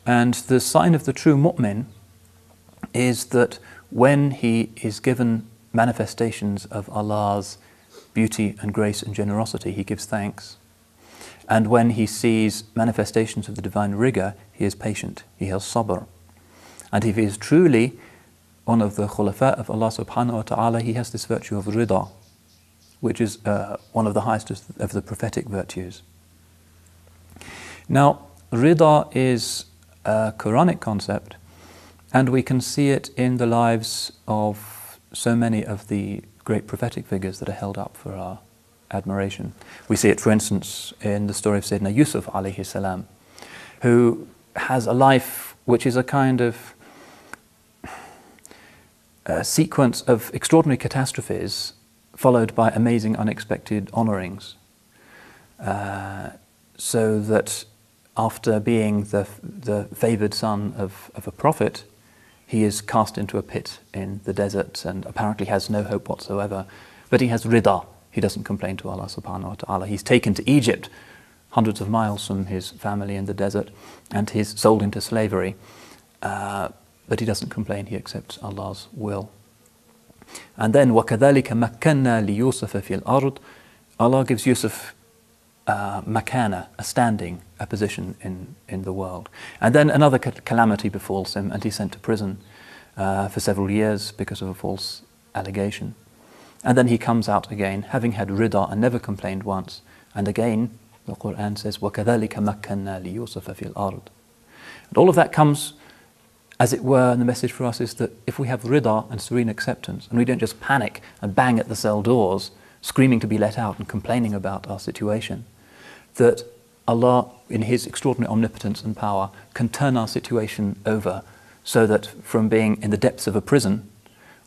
And the sign of the true mu'min is that when he is given manifestations of Allah's beauty and grace and generosity, he gives thanks. And when he sees manifestations of the divine rigor, he is patient, he has sabr. And if he is truly one of the khulafa of Allah subhanahu wa ta'ala, he has this virtue of rida, which is one of the highest of the prophetic virtues. Now, rida is a Quranic concept, and we can see it in the lives of so many of the great prophetic figures that are held up for our admiration. We see it, for instance, in the story of Sayyidina Yusuf alayhi salam, who has a life which is a kind of sequence of extraordinary catastrophes followed by amazing unexpected honourings, so that after being the favoured son of a prophet, he is cast into a pit in the desert and apparently has no hope whatsoever. But he has rida. He doesn't complain to Allah subhanahu wa ta'ala. He's taken to Egypt, hundreds of miles from his family in the desert, and he's sold into slavery. But he doesn't complain. He accepts Allah's will. And then وَكَذَلِكَ مَكَّنَّا لِيُوسُفَ فِي الْأَرْضِ, Allah gives Yusuf makana, a standing, a position in the world. And then another calamity befalls him, and he's sent to prison for several years because of a false allegation. And then he comes out again, having had rida and never complained once. And again, the Quran says, وَكَذَلِكَ مَكَّنَّا لِيُوسُفَ فِي الْأَرْضِ. And all of that comes, as it were, and the message for us is that if we have rida and serene acceptance, and we don't just panic and bang at the cell doors, screaming to be let out and complaining about our situation, that Allah, in His extraordinary omnipotence and power, can turn our situation over so that from being in the depths of a prison,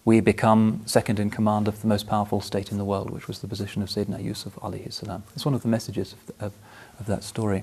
we become second in command of the most powerful state in the world, which was the position of Sayyidina Yusuf alayhi salam. It's one of the messages of that story.